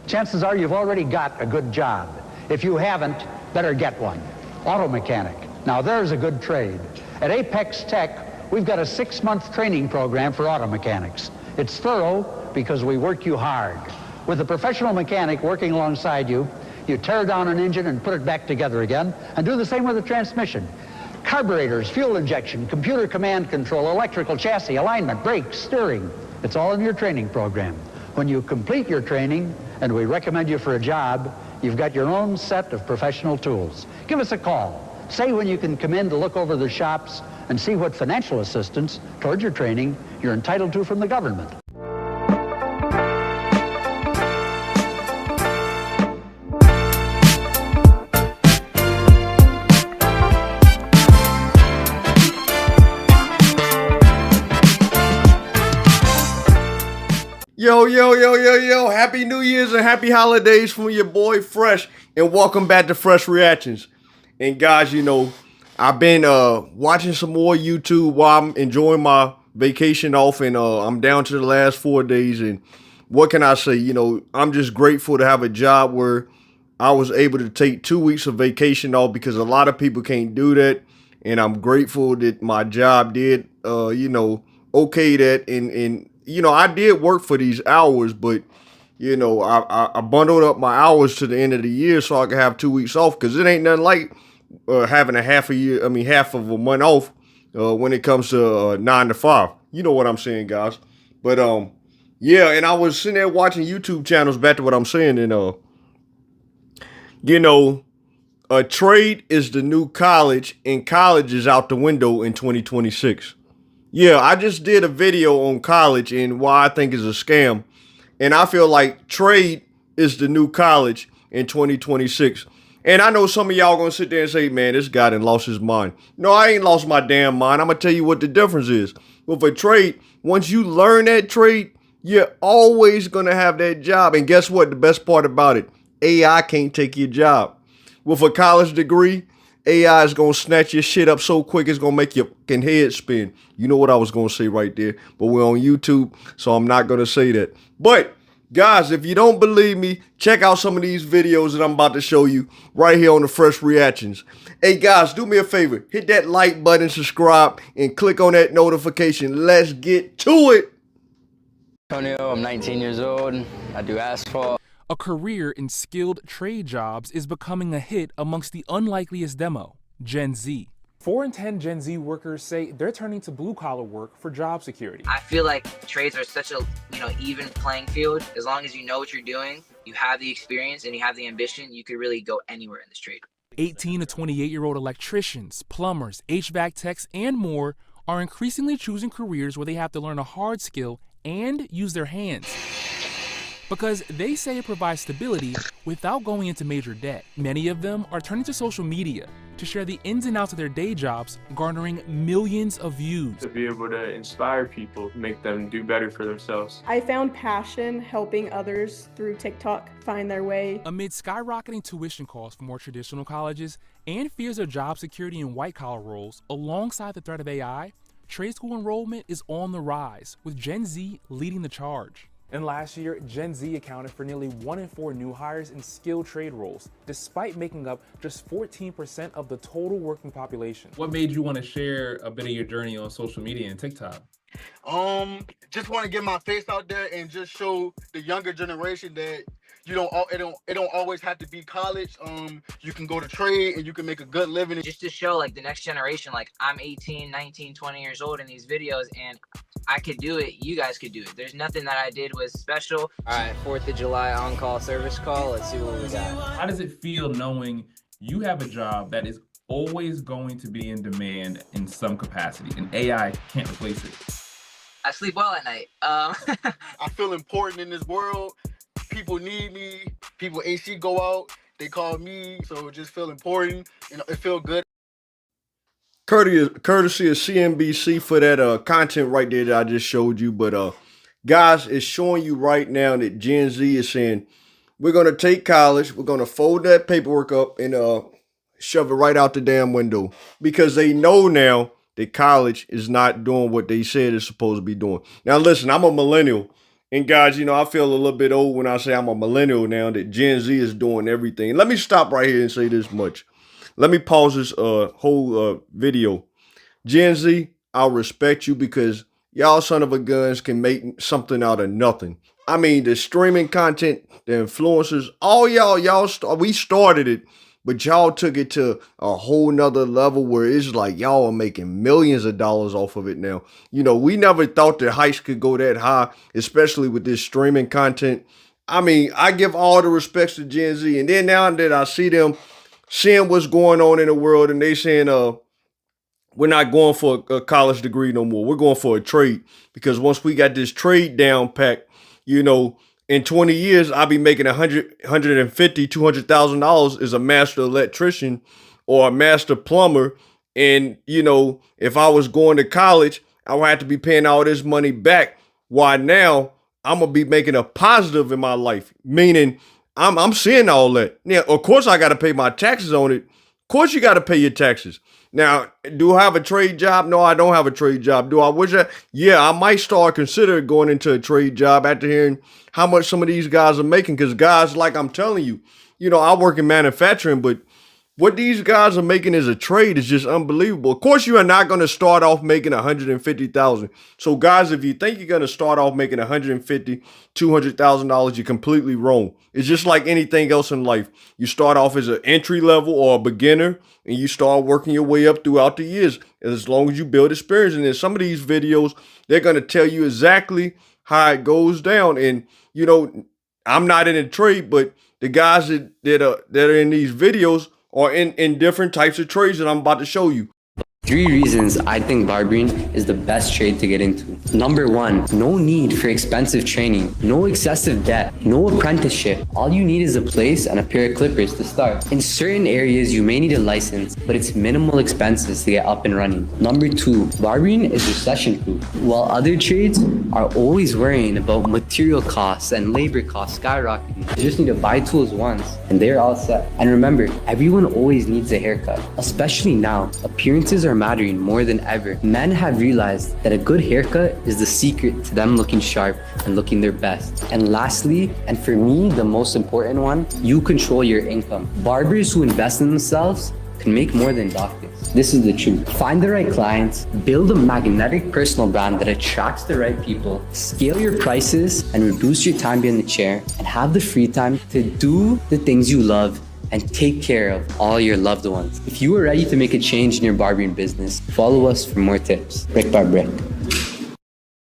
chances are you've already got a good job. If you haven't, better get one. Auto mechanic. Now there's a good trade. At Apex Tech, we've got a 6-month training program for auto mechanics. It's thorough because we work you hard. With a professional mechanic working alongside you, you tear down an engine and put it back together again, and do the same with the transmission. Carburetors, fuel injection, computer command control, electrical chassis, alignment, brakes, steering. It's all in your training program. When you complete your training, and we recommend you for a job, you've got your own set of professional tools. Give us a call. Say when you can come in to look over the shops and see what financial assistance towards your training you're entitled to from the government. Yo, happy New Year's and happy holidays from your boy Fresh, and welcome back to Fresh Reactions. And guys, you know, I've been watching some more YouTube while I'm enjoying my vacation off, and I'm down to the last 4 days, and what can I say? You know, I'm just grateful to have a job where I was able to take 2 weeks of vacation off, because a lot of people can't do that, and I'm grateful that my job did, okay that, and you know, I did work for these hours, but, you know, I bundled up my hours to the end of the year so I could have 2 weeks off, because it ain't nothing like having half of a month off when it comes to 9 to 5. You know what I'm saying, guys. But, yeah, and I was sitting there watching YouTube channels, back to what I'm saying, and, you know, a trade is the new college, and college is out the window in 2026. Yeah, I just did a video on college and why I think it's a scam. And I feel like trade is the new college in 2026. And I know some of y'all gonna sit there and say, man, this guy done lost his mind. No, I ain't lost my damn mind. I'm gonna tell you what the difference is. With a trade, once you learn that trade, you're always gonna have that job. And guess what? The best part about it, AI can't take your job. With a college degree, AI is going to snatch your shit up so quick, it's going to make your fucking head spin. You know what I was going to say right there. But we're on YouTube, so I'm not going to say that. But, guys, if you don't believe me, check out some of these videos that I'm about to show you right here on the Fresh Reactions. Hey, guys, do me a favor. Hit that like button, subscribe, and click on that notification. Let's get to it. Antonio, I'm 19 years old. I do asphalt. A career in skilled trade jobs is becoming a hit amongst the unlikeliest demo, Gen Z. 4 in 10 Gen Z workers say they're turning to blue-collar work for job security. I feel like trades are such a even playing field. As long as you know what you're doing, you have the experience, and you have the ambition, you could really go anywhere in this trade. 18 to 28-year-old electricians, plumbers, HVAC techs, and more are increasingly choosing careers where they have to learn a hard skill and use their hands, because they say it provides stability without going into major debt. Many of them are turning to social media to share the ins and outs of their day jobs, garnering millions of views. To be able to inspire people, make them do better for themselves. I found passion helping others through TikTok find their way. Amid skyrocketing tuition costs for more traditional colleges and fears of job security in white-collar roles, alongside the threat of AI, trade school enrollment is on the rise, with Gen Z leading the charge. And last year, Gen Z accounted for nearly 1 in 4 new hires in skilled trade roles, despite making up just 14% of the total working population. What made you want to share a bit of your journey on social media and TikTok? Just want to get my face out there and just show the younger generation that it don't always have to be college. You can go to trade and you can make a good living. Just to show like the next generation, like I'm 18, 19, 20 years old in these videos, and I could do it. You guys could do it. There's nothing that I did was special. All right, 4th of July on-call service call. Let's see what we got. How does it feel knowing you have a job that is always going to be in demand in some capacity, and AI can't replace it? I sleep well at night. I feel important in this world. People need me. People AC go out, they call me, so it just feel important. It feel good. Courtesy of CNBC for that content right there that I just showed you. But guys, it's showing you right now that Gen Z is saying, we're going to take college, we're going to fold that paperwork up and shove it right out the damn window, because they know now that college is not doing what they said it's supposed to be doing. Now, listen, I'm a millennial, And guys, you know, I feel a little bit old when I say I'm a millennial now, that Gen Z is doing everything. Let me stop right here and say this much. Let me pause this whole video. Gen Z, I respect you because y'all son of a guns can make something out of nothing. I mean, the streaming content, the influencers, all we started it, but y'all took it to a whole nother level where it's like y'all are making millions of dollars off of it now. You know, we never thought that heights could go that high, especially with this streaming content. I mean, I give all the respects to Gen Z, and then now that I see them seeing what's going on in the world, and they saying, we're not going for a college degree no more. We're going for a trade, because once we got this trade down packed, you know, in 20 years, I'll be making $150,000, $200,000 as a master electrician or a master plumber. And, you know, if I was going to college, I would have to be paying all this money back. Why now I'm going to be making a positive in my life, meaning I'm seeing all that. Now, of course, I got to pay my taxes on it. Of course, you got to pay your taxes. Now, do I have a trade job? No, I don't have a trade job. Do I wish that? Yeah, I might start considering going into a trade job after hearing how much some of these guys are making. Because guys, like I'm telling you, you know, I work in manufacturing, but what these guys are making as a trade is just unbelievable. Of course, you are not going to start off making $150,000. So guys, if you think you're going to start off making $150,000, $200,000, you're completely wrong. It's just like anything else in life. You start off as an entry level or a beginner, and you start working your way up throughout the years, as long as you build experience. And in some of these videos, they're going to tell you exactly how it goes down. And, you know, I'm not in a trade, but the guys that are in these videos are in different types of trades that I'm about to show you. 3 reasons I think barbering is the best trade to get into. Number 1, no need for expensive training, no excessive debt, no apprenticeship. All you need is a place and a pair of clippers to start. In certain areas, you may need a license, but it's minimal expenses to get up and running. Number 2, barbering is recession-proof. While other trades are always worrying about material costs and labor costs skyrocketing, you just need to buy tools once and they're all set. And remember, everyone always needs a haircut, especially now. Appearances are mattering more than ever. Men have realized that a good haircut is the secret to them looking sharp and looking their best. And lastly, and for me, the most important one, you control your income. Barbers who invest in themselves can make more than doctors. This is the truth. Find the right clients, build a magnetic personal brand that attracts the right people, scale your prices, and reduce your time behind the chair, and have the free time to do the things you love and take care of all your loved ones. If you are ready to make a change in your barbering business, follow us for more tips. Brick by brick.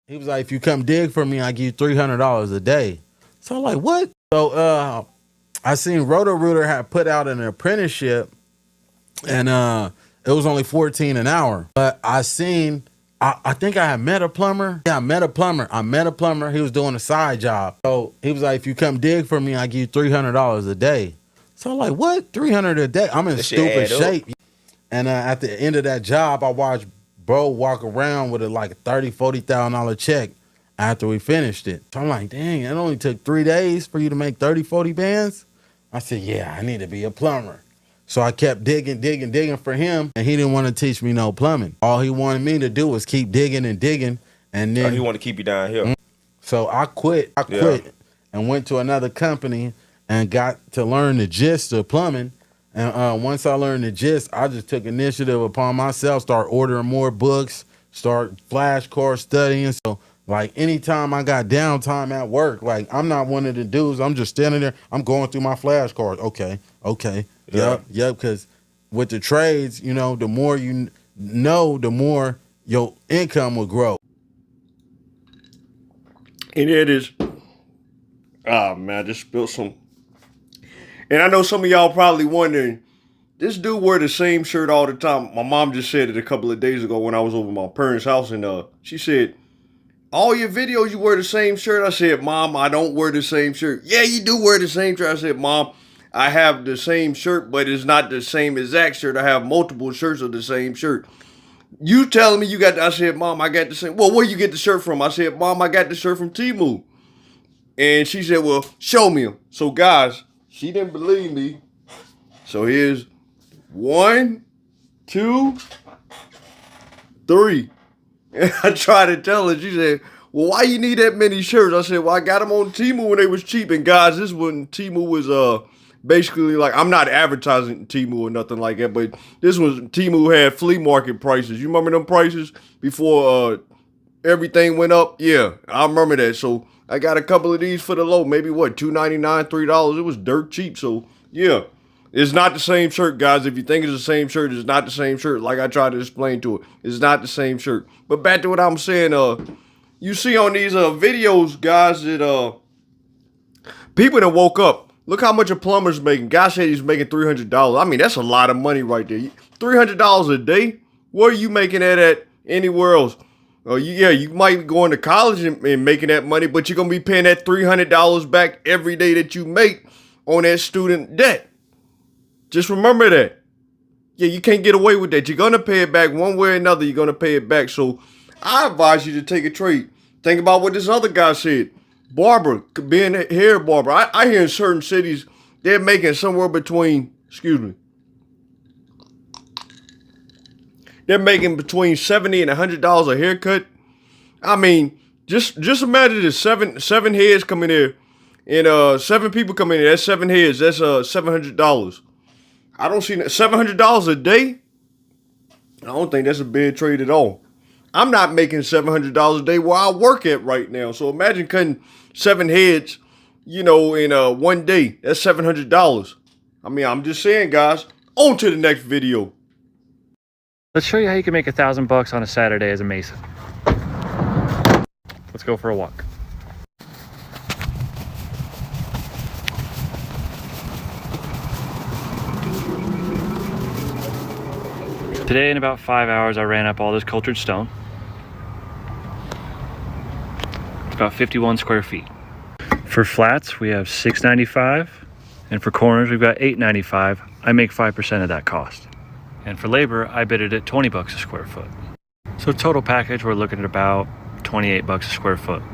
He was like, if you come dig for me, I give you $300 a day. So I'm like, what? So I seen Roto-Rooter had put out an apprenticeship, and it was only $14 an hour. But I think I had met a plumber. Yeah, I met a plumber. He was doing a side job. So he was like, if you come dig for me, I give you $300 a day. So I'm like, what? $300 a day? I'm in stupid shape. And at the end of that job, I watched bro walk around with a like $30,000, $40,000 check after we finished it. So I'm like, dang, it only took 3 days for you to make 30, 40 bands? I said, yeah, I need to be a plumber. So I kept digging for him, and he didn't want to teach me no plumbing. All he wanted me to do was keep digging, and then he wanted to keep you down here. So I quit and went to another company and got to learn the gist of plumbing. And once I learned the gist, I just took initiative upon myself, start ordering more books, start flashcard studying. So like anytime I got downtime at work, like I'm not one of the dudes, I'm just standing there, I'm going through my flashcards. Okay. Yep. Because with the trades, you know, the more you know, the more your income will grow. And it is, man, I just spilled some. And I know some of y'all probably wondering, this dude wear the same shirt all the time. My mom just said it a couple of days ago when I was over my parents' house, and she said, all your videos you wear the same shirt. I said, Mom, I don't wear the same shirt. Yeah, you do wear the same shirt. I said, Mom, I have the same shirt, but it's not the same exact shirt. I have multiple shirts of the same shirt. You telling me you got, I said, Mom, I got the same. Well, where you get the shirt from? I said, Mom, I got the shirt from Temu. And she said, well, show me them. So guys, she didn't believe me. So here's 1, 2, 3. And I tried to tell her. She said, well, why you need that many shirts? I said, well, I got them on Temu when they was cheap. And guys, this when Temu was basically like, I'm not advertising Temu or nothing like that, but this was Temu had flea market prices. You remember them prices before everything went up? Yeah, I remember that. So I got a couple of these for the low, maybe what, $2.99, $3. It was dirt cheap. So yeah, it's not the same shirt, guys. If you think it's the same shirt, it's not the same shirt. Like I tried to explain to it, it's not the same shirt. But back to what I'm saying, you see on these videos, guys, that people that woke up. Look how much a plumber's making. Guy said he's making $300. I mean, that's a lot of money right there. $300 a day? Where are you making that at anywhere else? You might be going to college and making that money, but you're going to be paying that $300 back every day that you make on that student debt. Just remember that. Yeah, you can't get away with that. You're going to pay it back one way or another. You're going to pay it back. So I advise you to take a trade. Think about what this other guy said. Barber, being a hair barber. I hear in certain cities, they're making somewhere between, they're making between $70 and $100 a haircut. I mean, just imagine this, seven heads come in there, and 7 people come in there. That's 7 heads. That's $700. I don't see $700 a day. I don't think that's a bad trade at all. I'm not making $700 a day where I work at right now. So imagine cutting 7 heads, in one day. That's $700. I mean, I'm just saying, guys. On to the next video. Let's show you how you can make $1,000 on a Saturday as a mason. Let's go for a walk. Today, in about 5 hours, I ran up all this cultured stone. It's about 51 square feet. For flats, we have $6.95, and for corners, we've got $8.95. I make 5% of that cost. And for labor, I bid it at 20 bucks a square foot. So total package, we're looking at about 28 bucks a square foot.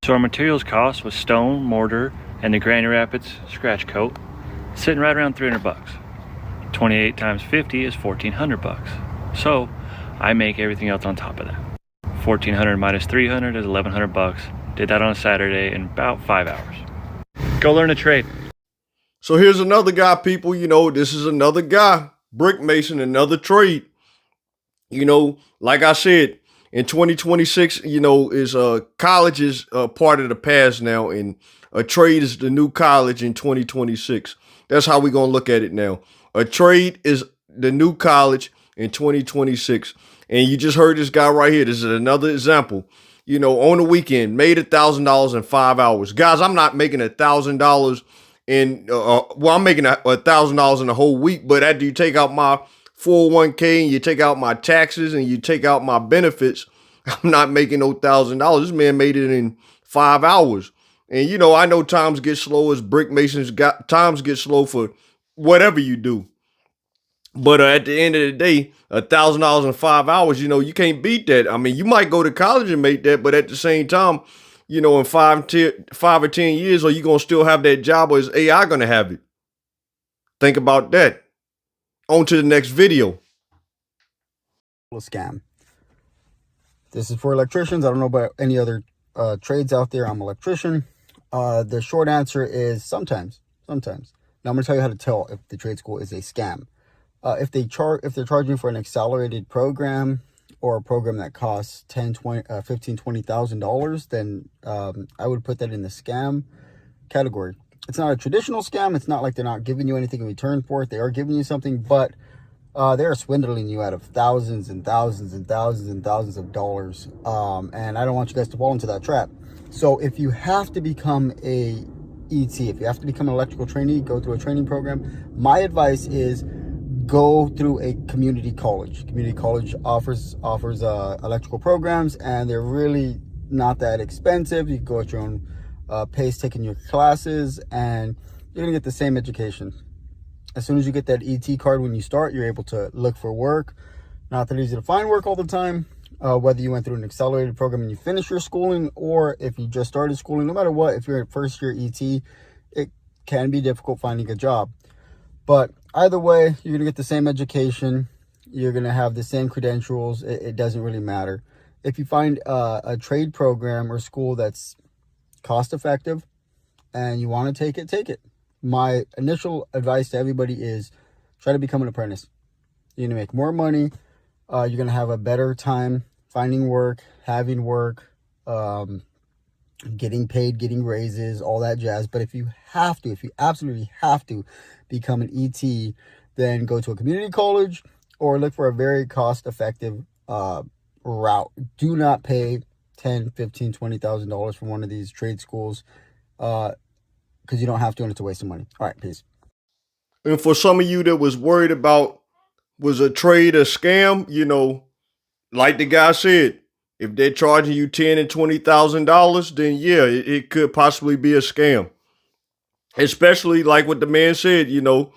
So our materials cost was stone, mortar, and the Granny Rapids scratch coat, sitting right around 300 bucks. 28 times 50 is 1,400 bucks. So I make everything else on top of that. 1,400 minus 300 is 1,100 bucks. Did that on a Saturday in about 5 hours. Go learn a trade. So here's another guy, people. This is another guy, brick mason, another trade. Like I said, in 2026, is college is part of the past now, and a trade is the new college in 2026. That's how we're gonna look at it now. A trade is the new college in 2026. And you just heard this guy right here. This is another example. On the weekend, made $1,000 in 5 hours. Guys, I'm not making $1,000 I'm making $1,000 in the whole week, but after you take out my 401k and you take out my taxes and you take out my benefits, I'm not making no $1,000. This man made it in 5 hours. And I know times get slow as brick masons. Times get slow for whatever you do. But at the end of the day, $1,000 in 5 hours, you can't beat that. I mean, you might go to college and make that, but at the same time, in 5 or 10 years, are you going to still have that job, or is AI going to have it? Think about that. On to the next video. A scam. This is for electricians. I don't know about any other trades out there. I'm an electrician. The short answer is sometimes. Now I'm going to tell you how to tell if the trade school is a scam. If they're charging for an accelerated program or a program that costs $10,000, $15,000, $20,000, then I would put that in the scam category. It's not a traditional scam. It's not like they're not giving you anything in return for it. They are giving you something, but they're swindling you out of thousands and thousands and thousands and thousands of dollars. And I don't want you guys to fall into that trap. So if you have to become a ET, if you have to become an electrical trainee, go through a training program, my advice is go through a community college. Community college offers electrical programs, and they're really not that expensive. You can go at your own pace, taking your classes, and you're gonna get the same education. As soon as you get that ET card when you start, you're able to look for work. Not that easy to find work all the time. Whether you went through an accelerated program and you finish your schooling, or if you just started schooling, no matter what, if you're at first year ET, it can be difficult finding a job. But either way, you're going to get the same education. You're going to have the same credentials. It doesn't really matter. if you find a trade program or school that's cost effective and you want to take it. My initial advice to everybody is try to become an apprentice. You're going to make more money. You're going to have a better time finding work, having work, getting paid, getting raises, all that jazz. But if you absolutely have to become an ET, then go to a community college or look for a very cost-effective route. Do not pay $10,000, $15,000, $20,000 for one of these trade schools because you don't have to, and it's a waste of money. All right, peace. And for some of you that was worried about, was a trade a scam, like the guy said, if they're charging you $10,000 and $20,000, then yeah, it could possibly be a scam. Especially like what the man said, you're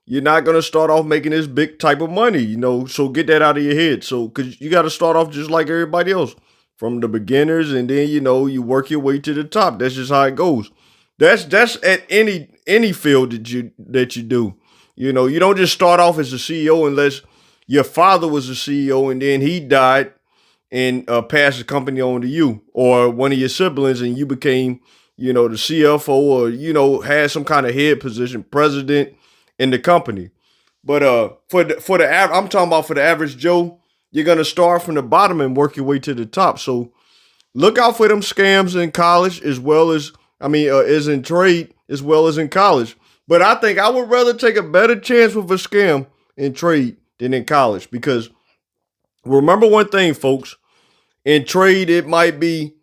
not going to start off making this big type of money, so get that out of your head. So, because you got to start off just like everybody else from the beginners, and then, you work your way to the top. That's just how it goes. That's at any field that you do. You don't just start off as a CEO unless your father was a CEO and then he died and passed the company on to you, or one of your siblings and you became, the CFO, or, had some kind of head position, president in the company. But I'm talking about for the average Joe, you're going to start from the bottom and work your way to the top. So look out for them scams in college as in trade as well as in college. But I think I would rather take a better chance with a scam in trade than in college, because remember one thing, folks, in trade, it might be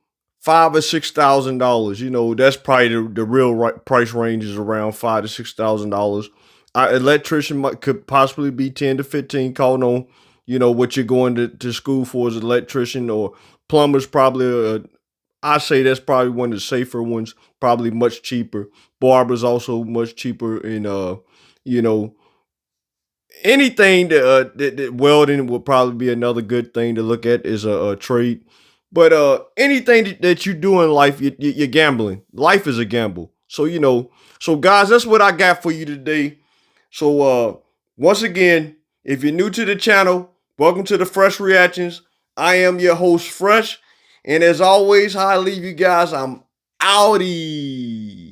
$5,000 or $6,000. That's probably the real price range is around $5,000 to $6,000. Electrician could possibly be 10 to 15, calling on, what you're going to school for as an electrician, or plumber's probably I say that's probably one of the safer ones, probably much cheaper. Barber's also much cheaper, and anything that welding would probably be another good thing to look at as a trade. But anything that you do in life, you're gambling. Life is a gamble. So, so guys, that's what I got for you today. So once again, if you're new to the channel, welcome to the Fresh Reactions. I am your host, Fresh. And as always, how I leave you guys, I'm outie.